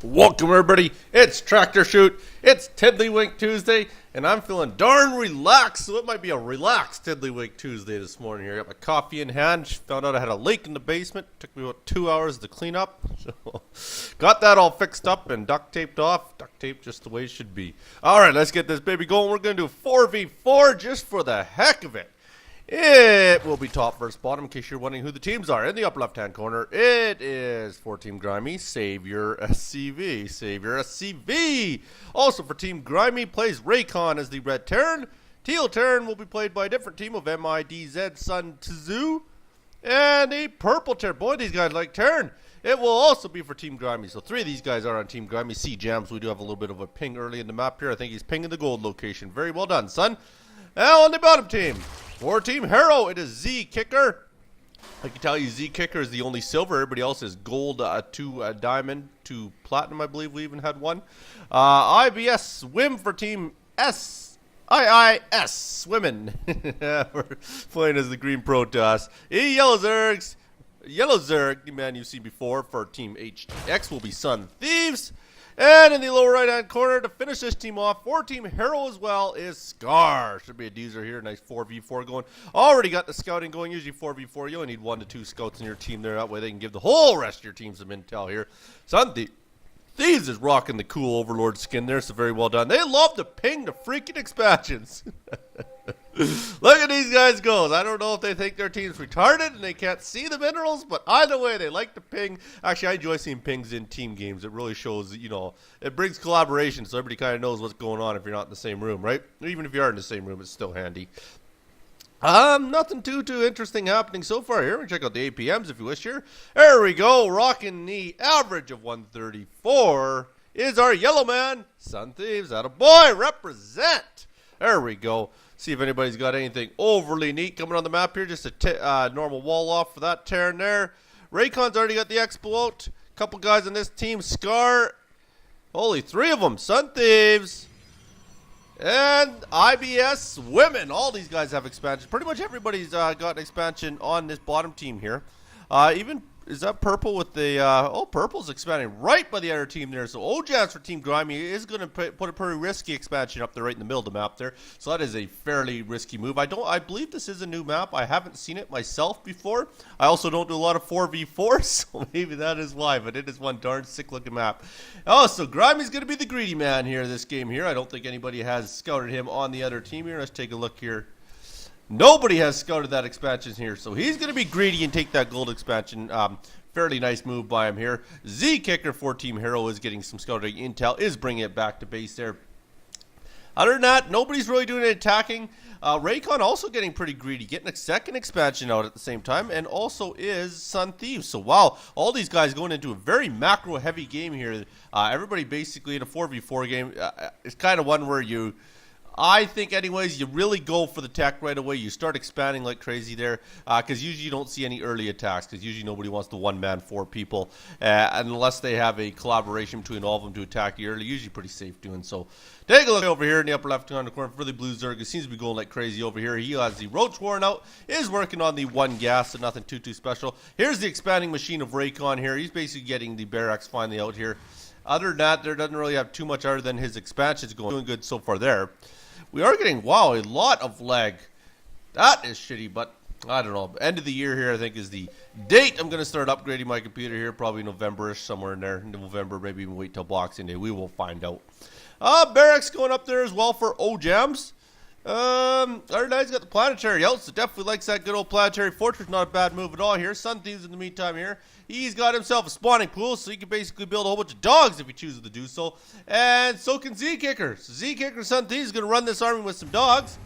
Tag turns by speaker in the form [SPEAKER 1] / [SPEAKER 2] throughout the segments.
[SPEAKER 1] Welcome everybody, it's Tractorchute, it's Tiddlywink Tuesday, and I'm feeling darn relaxed, so it might be a relaxed Tiddlywink Tuesday this morning here. I got my coffee in hand, found out I had a leak in the basement, took me about 2 hours to clean up, so got that all fixed up and duct taped off, duct tape just the way it should be. Alright, let's get this baby going. We're going to do 4v4 just for the heck of it. It will be top versus bottom in case you're wondering who the teams are. In the upper left hand corner, it is for Team Grimy, Savior SCV. Savior SCV. Also for Team Grimy plays Raycon as the red Terran. Teal Terran will be played by a different team of MIDZ Sun Tzu. And a purple Terran. Boy, these guys like Terran. It will also be for Team Grimy. So 3 of these guys are on Team Grimy. C-Jams, we do have a little bit of a ping early in the map here. I think he's pinging the gold location. Very well done, son. Now on the bottom team. For Team Hero, it is Z Kicker. I can tell you Z Kicker is the only silver. Everybody else is gold, 2 diamond, 2 platinum, I believe we even had 1. IBS Swim for Team IIS Women. We're playing as the Green Protoss. Yellow Zerg, the man you've seen before for Team HTX will be Sun Thieves. And in the lower right-hand corner, to finish this team off, for Team Hero as well, is Scar. Should be a Deezer here. Nice 4v4 going. Already got the scouting going. Usually 4v4, you only need 1 to 2 scouts in your team there. That way they can give the whole rest of your team some intel here. Sun Thieves is rocking the cool Overlord skin there, so very well done. They love to ping the freaking expansions. Look at these guys go. I don't know if they think their team's retarded and they can't see the minerals, but either way, they like to ping. Actually, I enjoy seeing pings in team games. It really shows, you know, it brings collaboration so everybody kind of knows what's going on if you're not in the same room, right? Even if you are in the same room, it's still handy. Nothing too interesting happening so far here. We check out the APMs if you wish here. There we go. Rocking the average of 134 is our yellow man, Sun Thieves. Attaboy, represent. There we go. See if anybody's got anything overly neat coming on the map here. Just a normal wall off for that Terran there. Raycon's already got the expo out. Couple guys on this team. Scar. Holy, 3 of them. Sun Thieves. And IBS Women. All these guys have expansion. Pretty much everybody's got an expansion on this bottom team here. Even... Is that purple with the, purple's expanding right by the other team there. So Ojans for Team Grimy is going to put a pretty risky expansion up there right in the middle of the map there. So that is a fairly risky move. I believe this is a new map. I haven't seen it myself before. I also don't do a lot of 4v4, so maybe that is why. But it is one darn sick looking map. Oh, so Grimy's going to be the greedy man here this game here. I don't think anybody has scouted him on the other team here. Let's take a look here. Nobody has scouted that expansion here, so he's going to be greedy and take that gold expansion. Fairly nice move by him here. Z Kicker for Team Hero is getting some scouting intel, is bringing it back to base there. Other than that, nobody's really doing any attacking. Raycon also getting pretty greedy, getting a second expansion out at the same time, and also is Sun Thieves. So wow, all these guys going into a very macro-heavy game here. Everybody basically in a 4v4 game. It's kind of one where you... I think anyways, you really go for the tech right away. You start expanding like crazy there because usually you don't see any early attacks because usually nobody wants to one-man 4 people unless they have a collaboration between all of them to attack you early. Usually pretty safe doing so. Take a look over here in the upper left-hand corner for the blue Zerg. It seems to be going like crazy over here. He has the Roach Warren out, is working on the 1 gas, so nothing too special. Here's the expanding machine of Raycon here. He's basically getting the barracks finally out here. Other than that, there doesn't really have too much other than his expansions going. Doing good so far there. We are getting, wow, a lot of lag. That is shitty, but I don't know. End of the year here, I think, is the date I'm going to start upgrading my computer here. Probably November-ish, somewhere in there. November, maybe even wait till Boxing Day. We will find out. Barracks going up there as well for O-Jams. Other than that, he's got the planetary out, so definitely likes that good old planetary fortress. Not a bad move at all here. Sun Thieves in the meantime here. He's got himself a spawning pool, so he can basically build a whole bunch of dogs if he chooses to do so. And so can Z Kicker. So Z Kicker Sun Thieves is going to run this army with some dogs.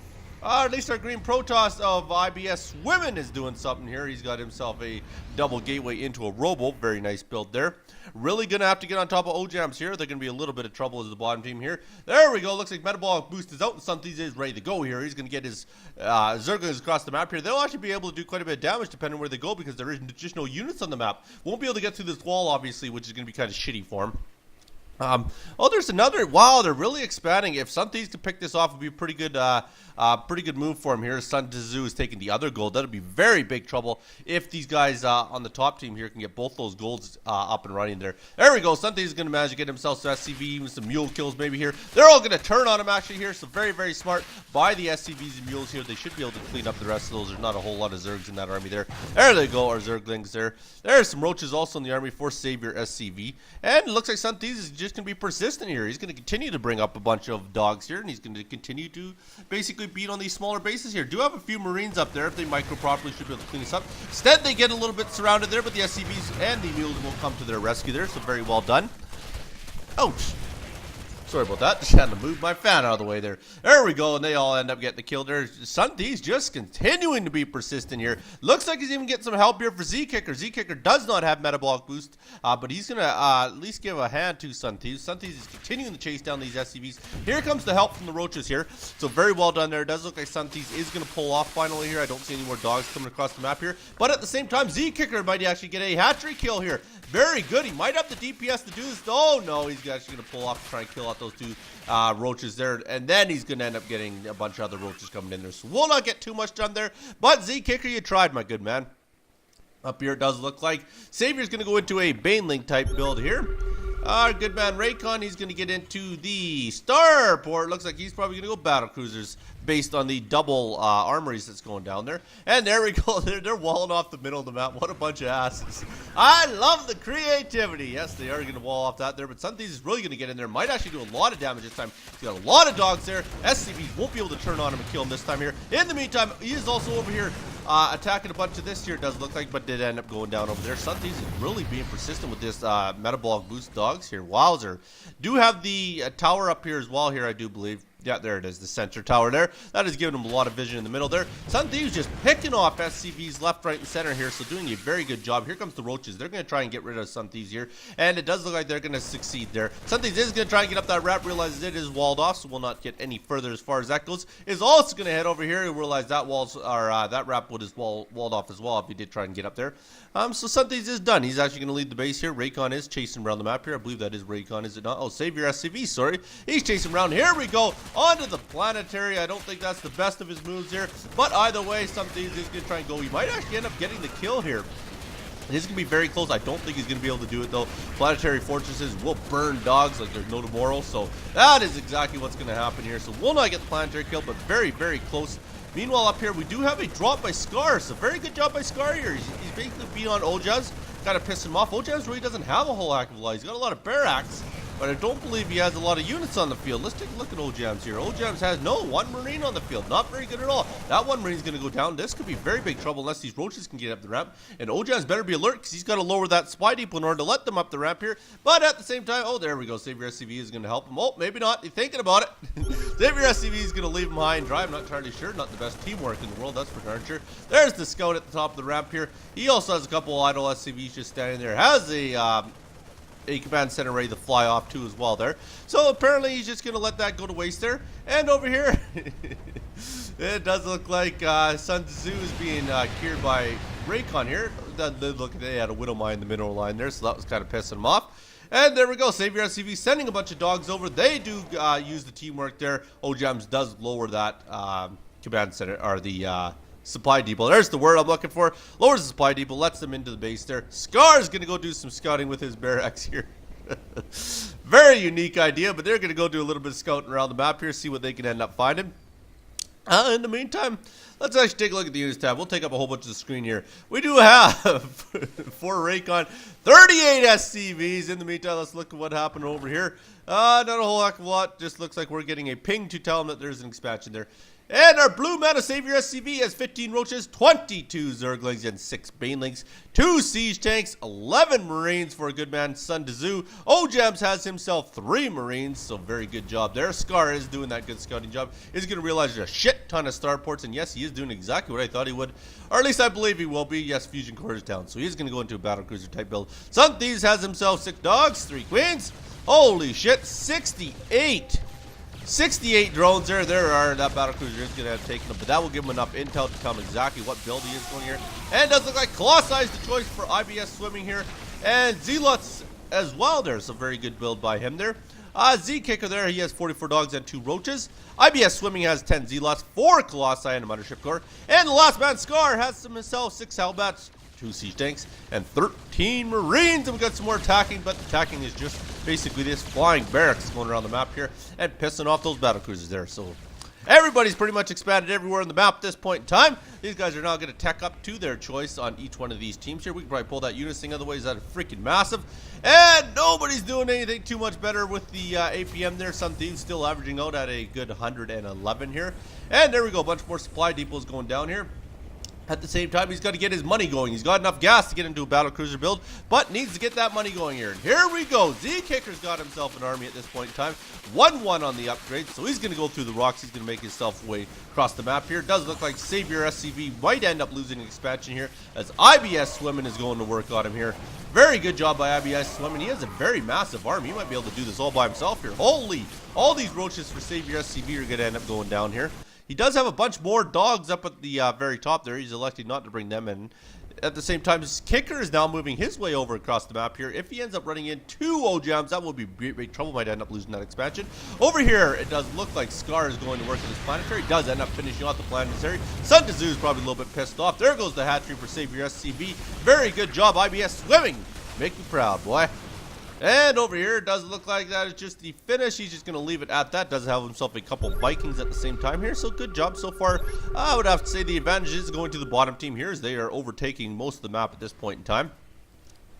[SPEAKER 1] At least our Green Protoss of IBS Women is doing something here. He's got himself a double gateway into a robo. Very nice build there. Really going to have to get on top of O-Jams here. They're going to be a little bit of trouble as the bottom team here. There we go. Looks like Metabolic Boost is out and Sun Thieves is ready to go here. He's going to get his Zerglings across the map here. They'll actually be able to do quite a bit of damage depending on where they go because there is just no units on the map. Won't be able to get through this wall, obviously, which is going to be kind of shitty for him. Oh, there's another. Wow, they're really expanding. If Sun Thieves could pick this off, it would be a pretty good move for him here. Sun Tzu is taking the other gold. That'll be very big trouble if these guys on the top team here can get both those golds up and running there. There we go. Sun Thieves is going to manage to get himself some SCV, even some mule kills maybe here. They're all going to turn on him actually here, so very, very smart by the SCVs and mules here. They should be able to clean up the rest of those. There's not a whole lot of Zergs in that army there. There they go, our Zerglings there. There's some roaches also in the army for Savior SCV. And it looks like Sun Thieves is just going to be persistent here. He's going to continue to bring up a bunch of dogs here, and he's going to continue to basically beat on these smaller bases here. Do have a few Marines up there. If they micro properly, should be able to clean this up. Instead, they get a little bit surrounded there, but the SCVs and the mules will come to their rescue there, so very well done. Ouch. Sorry about that. Just had to move my fan out of the way there. There we go, and they all end up getting the kill there. Sun Thieves just continuing to be persistent here. Looks like he's even getting some help here for Z-Kicker. Z-Kicker does not have metabolic boost, but he's going to at least give a hand to Sun Thieves. Sun Thieves is continuing to chase down these SCVs. Here comes the help from the roaches here. So very well done there. It does look like Sun Thieves is going to pull off finally here. I don't see any more dogs coming across the map here. But at the same time, Z-Kicker might actually get a hatchery kill here. Very good. He might have the DPS to do this. Oh, no. He's actually going to pull off to try and kill out those two roaches there. And then he's going to end up getting a bunch of other roaches coming in there. So we'll not get too much done there. But Z-Kicker, you tried, my good man. Up here, it does look like Savior's going to go into a Baneling type build here. Our good man Raycon, he's going to get into the Starport. Looks like he's probably going to go battle cruisers based on the double armories that's going down there. And there we go. They're walling off the middle of the map. What a bunch of asses. I love the creativity. Yes, they are going to wall off that there, but Sun Thieves is really going to get in there. Might actually do a lot of damage this time. He's got a lot of dogs there. SCVs won't be able to turn on him and kill him this time here. In the meantime, he is also over here attacking a bunch of this here, it does look like, but did end up going down over there. Sun Thieves is really being persistent with this metabolic boost dogs here. Wowzer. Do have the tower up here as well here, I do believe. Yeah, there it is, the center tower there. That is giving them a lot of vision in the middle there. Sun Thieves just picking off SCVs left, right, and center here, so doing a very good job. Here comes the roaches. They're going to try and get rid of Sun Thieves here, and it does look like they're going to succeed there. Sun Thieves is going to try and get up that ramp, realizes it is walled off, so we'll not get any further as far as that goes. Is also going to head over here and realize that that ramp wood is walled off as well if he did try and get up there. So Sun Thieves is done. He's actually going to lead the base here. Raycon is chasing around the map here. I believe that is Raycon, is it not? Oh, Savior SCV, sorry. He's chasing around. Here we go. Onto the planetary. I don't think that's the best of his moves here. But either way, Sun Thieves is going to try and go. He might actually end up getting the kill here. This is going to be very close. I don't think he's going to be able to do it, though. Planetary fortresses will burn dogs like there's no tomorrow. So that is exactly what's going to happen here. So we'll not get the planetary kill, but very, very close. Meanwhile, up here, we do have a drop by Scar. So very good job by Scar here. He's basically being on Ojaz. Kind of pissed him off. Ojaz really doesn't have a whole heck of a lot. He's got a lot of barracks, but I don't believe he has a lot of units on the field. Let's take a look at Ojams here. Ojams has one Marine on the field. Not very good at all. That one Marine's going to go down. This could be very big trouble unless these roaches can get up the ramp. And Ojams better be alert because he's got to lower that spy depot in order to let them up the ramp here. But at the same time, oh, there we go. Savior SCV is going to help him. Oh, maybe not. He's thinking about it. Savior SCV is going to leave him high and dry. I'm not entirely sure. Not the best teamwork in the world, that's for darn sure. There's the scout at the top of the ramp here. He also has a couple idle SCVs just standing there. Has a command center ready to fly off too as well there. So apparently he's just going to let that go to waste there. And over here, it does look like Sun Tzu is being cured by Raycon here. Look, they had a Widow Mine in the middle line there, so that was kind of pissing him off. And there we go. Savior SCV sending a bunch of dogs over. They do use the teamwork there. Ojams does lower that command center, or the supply depot. There's the word I'm looking for. Lowers the supply depot, lets them into the base there. Scar is going to go do some scouting with his barracks here. Very unique idea, but they're going to go do a little bit of scouting around the map here, see what they can end up finding. In the meantime, let's actually take a look at the units tab. We'll take up a whole bunch of the screen here. We do have, for Raycon, 38 SCVs. In the meantime, let's look at what happened over here. Not a whole heck of a lot. Just looks like we're getting a ping to tell them that there's an expansion there. And our blue mana Savior SCV has 15 roaches, 22 Zerglings, and 6 Banelings, 2 siege tanks, 11 Marines for a good man, Sun Tzu. Ojams has himself 3 Marines, so very good job there. Scar is doing that good scouting job. He's going to realize there's a shit ton of starports, and yes, he is doing exactly what I thought he would, or at least I believe he will be. Yes, Fusion Core is down, so he's going to go into a battlecruiser type build. Sun Thieves has himself 6 dogs, 3 queens. Holy shit, 68 drones there. That battlecruiser is going to have taken them, but that will give him enough intel to tell him exactly what build he is going here. And it does look like Colossi is the choice for IBS swimming here. And Zealots as well there. So very good build by him there. Z-Kicker there, he has 44 dogs and 2 roaches. IBS Swimming has 10 Z-Lots, 4 Colossi and a Mothership Core. And the last man, Scar, has himself 6 Hellbats, 2 Siege Tanks, and 13 Marines. And we got some more attacking, but the attacking is just basically this flying barracks going around the map here and pissing off those battlecruisers there. So everybody's pretty much expanded everywhere on the map at this point in time. These guys are now going to tech up to their choice on each one of these teams here. We can probably pull that unit thing, otherwise that is freaking massive. And nobody's doing anything too much better with the APM there. Sun Thieves still averaging out at a good 111 here. And there we go, a bunch more supply depots going down here. At the same time, he's got to get his money going. He's got enough gas to get into a battlecruiser build, but needs to get that money going here. And here we go. Z-Kicker's got himself an army at this point in time. 1-1 on the upgrade, so he's going to go through the rocks. He's going to make himself way across the map here. Does look like Savior SCV might end up losing an expansion here, as IBS Swimming is going to work on him here. Very good job by IBS Swimming. He has a very massive army. He might be able to do this all by himself here. Holy, all these roaches for Savior SCV are going to end up going down here. He does have a bunch more dogs up at the very top there. He's elected not to bring them in. At the same time, his Kicker is now moving his way over across the map here. If he ends up running in 2 O-Jams, that will be big trouble. Might end up losing that expansion. Over here, it does look like Scar is going to work in his planetary. Does end up finishing off the planetary. Sun Tzu is probably a little bit pissed off. There goes the hatchery for Savior SCV. Very good job, IBS Swimming. Make me proud, boy. And over here, it does look like that is just the finish. He's just going to leave it at that. Does have himself a couple Vikings at the same time here. So good job so far. I would have to say the advantage is going to the bottom team here, as they are overtaking most of the map at this point in time.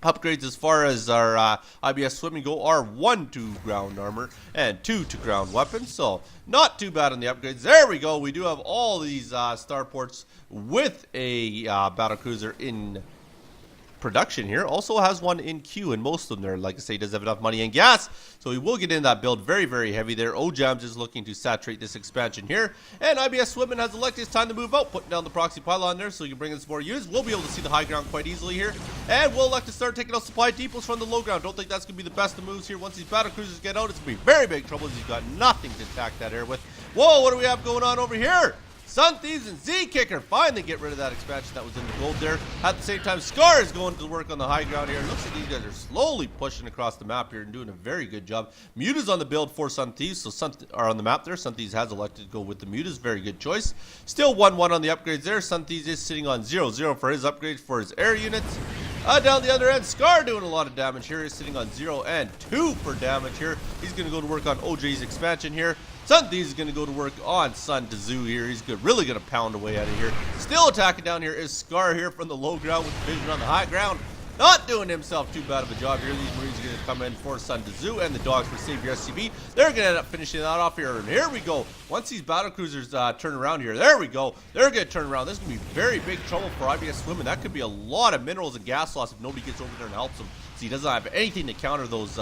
[SPEAKER 1] Upgrades as far as our IBS Swimming go are 1 to ground armor and 2 to ground weapons. So not too bad on the upgrades. There we go. We do have all these starports with a battlecruiser in production here. Also has one in queue, and most of them there, like I say, does have enough money and gas, so he will get in that build very, very heavy there. O-Jams is looking to saturate this expansion here, and IBS Swimming has elected it's time to move out, putting down the proxy pylon there so you can bring in some more units. We'll be able to see the high ground quite easily here, and we'll elect to start taking out supply depots from the low ground. Don't think that's going to be the best of moves here. Once these battlecruisers get out, it's going to be very big trouble, as he's got nothing to attack that air with. Whoa, what do we have going on over here? Sun Thieves and Z-Kicker finally get rid of that expansion that was in the gold there. At the same time, Scar is going to work on the high ground here. It looks like these guys are slowly pushing across the map here and doing a very good job. Muta's on the build for Sun Thieves, so Sun are on the map there. Sun Thieves has elected to go with the Mutas. Very good choice. Still 1-1 on the upgrades there. Sun Thieves is sitting on 0-0 for his upgrades for his air units. Down the other end, Scar doing a lot of damage here. He's sitting on 0 and 2 for damage here. He's going to go to work on OJ's expansion here. Sun Thieves is going to go to work on Sun Tzu here. He's really going to pound away out of here. Still attacking down here is Scar here from the low ground with vision on the high ground. Not doing himself too bad of a job here. These Marines are going to come in for Sun Tzu and the dogs for Savior SCV. They're going to end up finishing that off here. And here we go. Once these battlecruisers turn around here, there we go. They're going to turn around. This is going to be very big trouble for IBS Swimming. That could be a lot of minerals and gas loss if nobody gets over there and helps him. So he doesn't have anything to counter those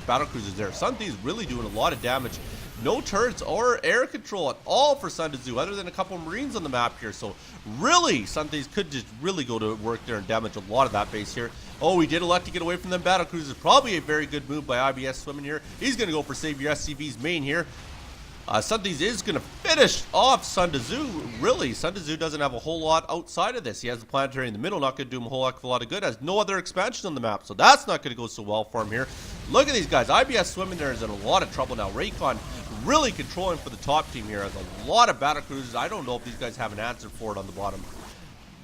[SPEAKER 1] battlecruisers there. Sun Tzu is really doing a lot of damage. No turrets or air control at all for Sun Tzu, other than a couple of Marines on the map here. So really, Sun Tzu could just really go to work there and damage a lot of that base here. Oh, he did elect to get away from them battlecruisers. Probably a very good move by IBS Swimming here. He's going to go for Savior SCV's main here. Sun Tzu is going to finish off Sun Tzu. Really, Sun Tzu doesn't have a whole lot outside of this. He has the planetary in the middle, not going to do him a whole heck of a lot of good. Has no other expansion on the map, so that's not going to go so well for him here. Look at these guys. IBS Swimming there is in a lot of trouble now. Raycon really controlling for the top team here. Has a lot of battlecruisers. I don't know if these guys have an answer for it on the bottom.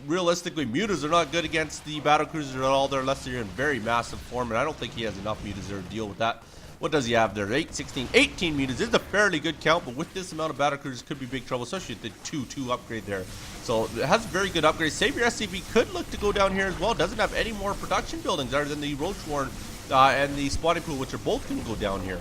[SPEAKER 1] Realistically, Mutas are not good against the battlecruisers at all there, unless they're in very massive form, and I don't think he has enough Mutas there to deal with that. What does he have there? 8, 16, 18 Mutas. This is a fairly good count, but with this amount of battlecruisers, could be big trouble, especially at the 2-2 upgrade there. So it has a very good upgrade. Savior SCV could look to go down here as well. Doesn't have any more production buildings other than the Roach Warren and the spawning pool, which are both going to go down here.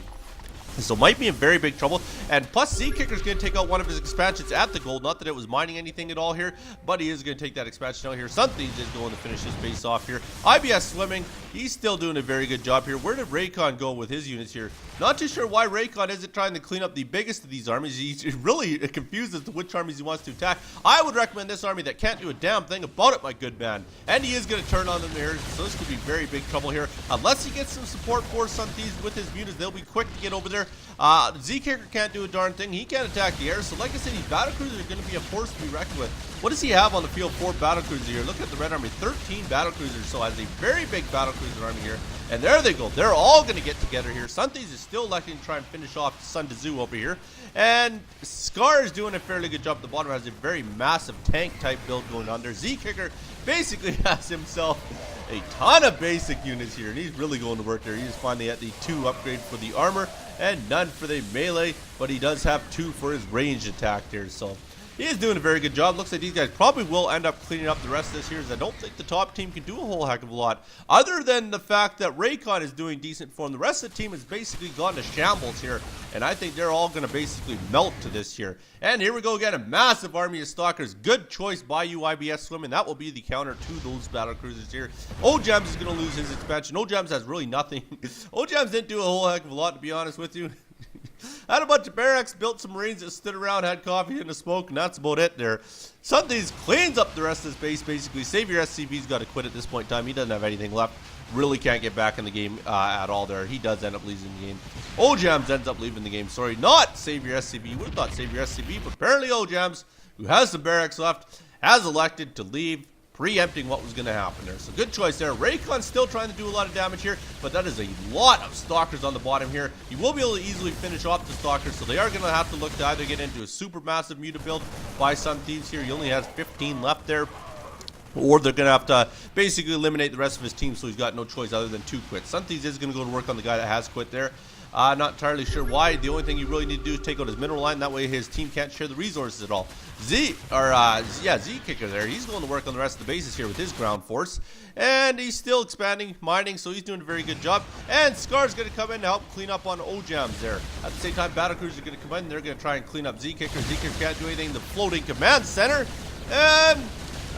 [SPEAKER 1] So might be in very big trouble. And plus, Z-Kicker's going to take out one of his expansions at the gold. Not that it was mining anything at all here, but he is going to take that expansion out here. Something is going to finish his base off here. IBS Swimming, he's still doing a very good job here. Where did Raycon go with his units here? Not too sure why Raycon isn't trying to clean up the biggest of these armies. He's really confused as to which armies he wants to attack. I would recommend this army that can't do a damn thing about it, my good man. And he is going to turn on them here, so this could be very big trouble here. Unless he gets some support for Sun Thieves with his mutas, they'll be quick to get over there. there. Z-Kicker can't do a darn thing. He can't attack the air. So like I said, these battlecruisers are going to be a force to be reckoned with. What does he have on the field for battlecruisers here? Look at the Red Army, 13 battlecruisers. So has a very big battlecruiser army here. And there they go. They're all going to get together here. Sunthieves is still electing to try and finish off Sun Tzu over here. And Scar is doing a fairly good job at the bottom. Has a very massive tank type build going on there. Z-Kicker basically has himself a ton of basic units here, and he's really going to work there. He just finally had the 2 upgrades for the armor and none for the melee, but he does have 2 for his ranged attack there. So he is doing a very good job. Looks like these guys probably will end up cleaning up the rest of this here, as I don't think the top team can do a whole heck of a lot, other than the fact that Raycon is doing decent for him. The rest of the team has basically gone to shambles here, and I think they're all going to basically melt to this here. And here we go again, a massive army of stalkers. Good choice by you, IBS Swimming. That will be the counter to those battlecruisers here. Ojams is going to lose his expansion. Ojams has really nothing. Ojams didn't do a whole heck of a lot, to be honest with you. Had a bunch of barracks, built some marines that stood around, had coffee and a smoke, and that's about it there. Sunthieves cleans up the rest of his base, basically. Savior SCV's got to quit at this point in time. He doesn't have anything left. Really can't get back in the game at all there. He does end up losing the game. Ojams ends up leaving the game. Sorry, not Savior SCV. You would have thought Savior SCV, but apparently Ojams, who has some barracks left, has elected to leave, preempting what was going to happen there. So good choice there. Raycon's still trying to do a lot of damage here, but that is a lot of stalkers on the bottom here. You will be able to easily finish off the stalkers, so they are going to have to look to either get into a super massive muta build by Sunthieves here. He only has 15 left there, or they're going to have to basically eliminate the rest of his team, so he's got no choice other than to quit. Sunthieves is going to go to work on the guy that has quit there. Not entirely sure why. The only thing you really need to do is take out his mineral line. That way his team can't share the resources at all. Z-Kicker there. He's going to work on the rest of the bases here with his ground force. And he's still expanding, mining, so he's doing a very good job. And Scar's going to come in to help clean up on Ojams there. At the same time, battlecruisers are going to come in. They're going to try and clean up Z-Kicker. Z-Kicker can't do anything. The floating command center. And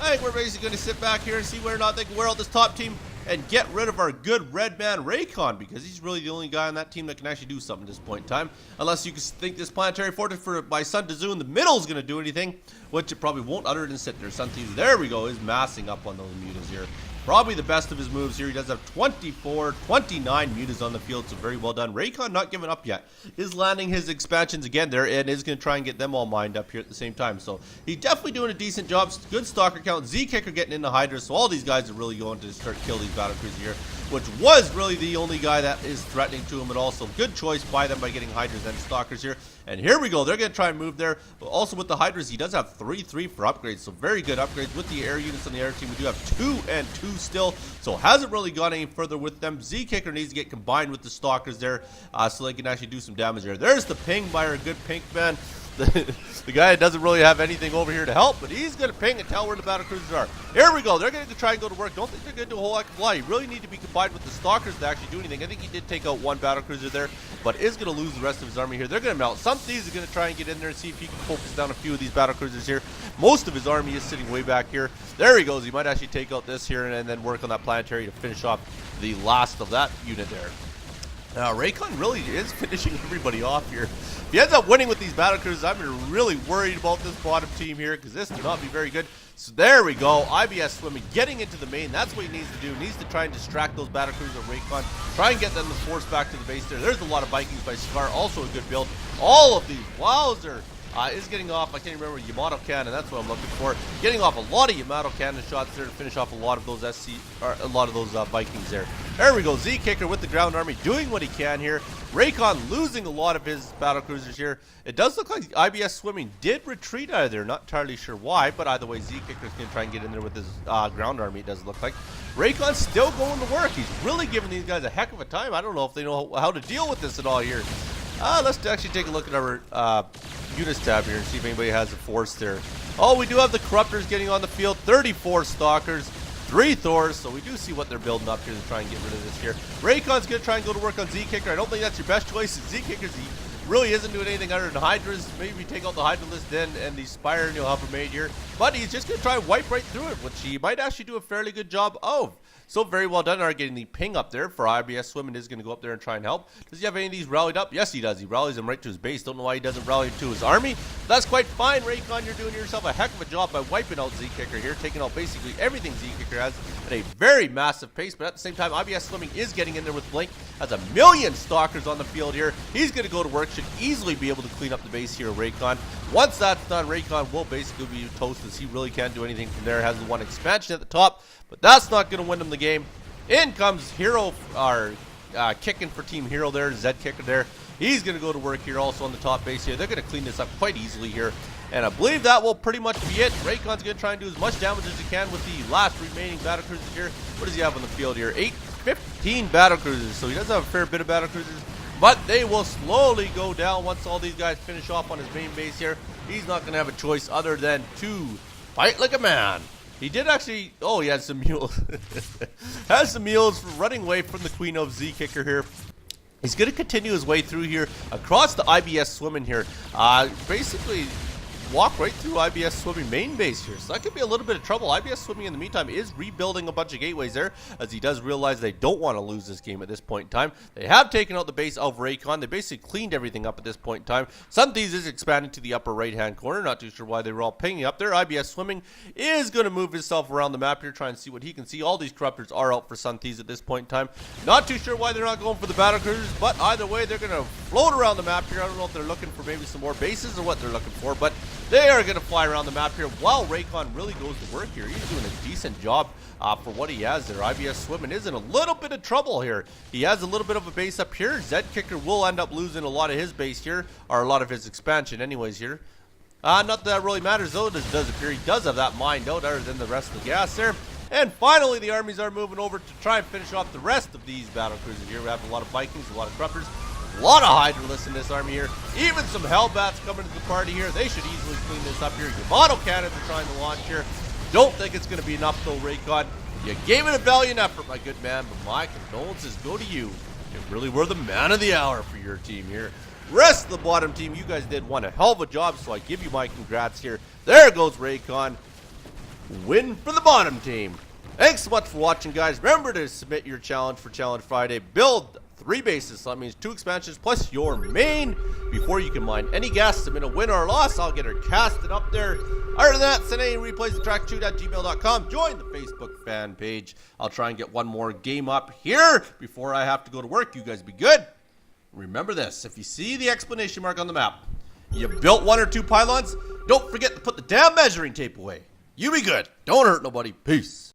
[SPEAKER 1] I think we're basically going to sit back here and see whether or not they can wear out this top team and get rid of our good red man Raycon, because he's really the only guy on that team that can actually do something at this point in time. Unless you can think this planetary fortress by Sun Tzu in the middle is going to do anything, which it probably won't, other than sit there. Sunthieves, there we go, is massing up on those mutas here. Probably the best of his moves here. He does have 29 mutas on the field, so very well done. Raycon not giving up yet. Is landing his expansions again there, and is going to try and get them all mined up here at the same time. So he's definitely doing a decent job. Good stalker count. Z-Kicker getting into Hydra, so all these guys are really going to start kill these battlecruisers here, which was really the only guy that is threatening to him at all. So good choice by them by getting Hydras and stalkers here. And here we go. They're going to try and move there. But also with the Hydras, he does have 3-3 for upgrades. So very good upgrades with the air units on the air team. We do have 2 and 2 still. So hasn't really gone any further with them. Z-Kicker needs to get combined with the stalkers there so they can actually do some damage there. There's the ping by our good pink man. The guy doesn't really have anything over here to help, but he's going to ping and tell where the battlecruisers are. Here we go. They're going to try and go to work. Don't think they're going to do a whole heck of a lot. You really need to be combined with the stalkers to actually do anything. I think he did take out one battlecruiser there, but is going to lose the rest of his army here. They're going to melt. Sunthieves is going to try and get in there and see if he can focus down a few of these battlecruisers here. Most of his army is sitting way back here. There he goes. He might actually take out this here and then work on that planetary to finish off the last of that unit there. Raycon really is finishing everybody off here. If he ends up winning with these battlecruisers, I'm really worried about this bottom team here, because this cannot be very good. So there we go. IBS Swimming getting into the main. That's what he needs to do. He needs to try and distract those battlecruisers of Raycon. Try and get them to force back to the base there. There's a lot of Vikings by Scar. Also a good build. All of these. Wowzer. Is getting off, I can't remember, Yamato cannon, that's what I'm looking for. Getting off a lot of Yamato cannon shots there to finish off a lot of those Vikings there. There we go, Z-Kicker with the ground army doing what he can here. Raycon losing a lot of his battlecruisers here. It does look like IBS Swimming did retreat out of there, not entirely sure why, but either way, Z-Kicker's going to try and get in there with his ground army, it does look like. Raycon's still going to work. He's really giving these guys a heck of a time. I don't know if they know how to deal with this at all here. Let's actually take a look at our units tab here and see if anybody has a force there. Oh, we do have the Corruptors getting on the field. 34 Stalkers, 3 Thors, so we do see what they're building up here to try and get rid of this here. Raycon's going to try and go to work on Z-Kicker. I don't think that's your best choice. Z-Kicker's, he really isn't doing anything other than Hydras. Maybe take out the Hydra list then and the Spire and you'll have a made here. But he's just going to try and wipe right through it, which he might actually do a fairly good job of. So very well done. Are getting the ping up there for IBS Swimming is going to go up there and try and help. Does he have any of these rallied up? Yes, he does. He rallies him right to his base. Don't know why he doesn't rally him to his army. That's quite fine, Raycon. You're doing yourself a heck of a job by wiping out Z-Kicker here, taking out basically everything Z-Kicker has at a very massive pace. But at the same time, IBS Swimming is getting in there with Blink. Has a million stalkers on the field here. He's going to go to work. Should easily be able to clean up the base here, Raycon. Once that's done, Raycon will basically be toast as he really can't do anything from there. Has the one expansion at the top, but that's not going to win him the game. In comes Hero, kicking for Team Hero there, Z-Kicker there. He's going to go to work here also on the top base here. They're going to clean this up quite easily here. And I believe that will pretty much be it. Raycon's going to try and do as much damage as he can with the last remaining battle cruisers here. What does he have on the field here? 15 battle cruisers. So he does have a fair bit of battle cruisers. But they will slowly go down once all these guys finish off on his main base here. He's not going to have a choice other than to fight like a man. He did actually, oh, he has some mules. Has some mules running away from the Queen of Z-Kicker here. He's going to continue his way through here across the IBS Swimming here. Basically walk right through IBS Swimming main base here. So that could be a little bit of trouble. IBS Swimming in the meantime is rebuilding a bunch of gateways there, as he does realize they don't want to lose this game at this point in time. They have taken out the base of Raycon. They basically cleaned everything up at this point in time. Sun Thieves is expanding to the upper right hand corner. Not too sure why they were all pinging up there. IBS Swimming is going to move himself around the map here, try and see what he can see. All these corruptors are out for Sun Thieves at this point in time. Not too sure why they're not going for the battle cruisers, but either way they're going to float around the map here. I don't know if they're looking for maybe some more bases or what they're looking for, but they are going to fly around the map here while Raycon really goes to work here. He's doing a decent job for what he has there. IBS Swimming is in a little bit of trouble here. He has a little bit of a base up here. Z-Kicker will end up losing a lot of his base here, or a lot of his expansion anyways here. Not that that really matters though. It does appear he does have that mined out other than the rest of the gas there. And finally, the armies are moving over to try and finish off the rest of these battle cruisers here. We have a lot of Vikings, a lot of Corruptors. A lot of Hydralisks in this army here. Even some Hellbats coming to the party here. They should easily clean this up here. Yamato cannons are trying to launch here. Don't think it's going to be enough though, Raycon. You gave it a valiant effort, my good man, but my condolences go to you. You really were the man of the hour for your team here. Rest of the bottom team, you guys did one hell of a job, so I give you my congrats here. There goes Raycon. Win for the bottom team. Thanks so much for watching, guys. Remember to submit your challenge for Challenge Friday. Build 3 bases, so that means 2 expansions plus your main before you can mine any gas. Submit a win or a loss. I'll get her casted up there. Other than that, send any replays to tractorchute@gmail.com. Join the Facebook fan page. I'll try and get one more game up here before I have to go to work. You guys be good. Remember this, if you see the exclamation mark on the map, you built 1 or 2 pylons, don't forget to put the damn measuring tape away. You be good. Don't hurt nobody. Peace.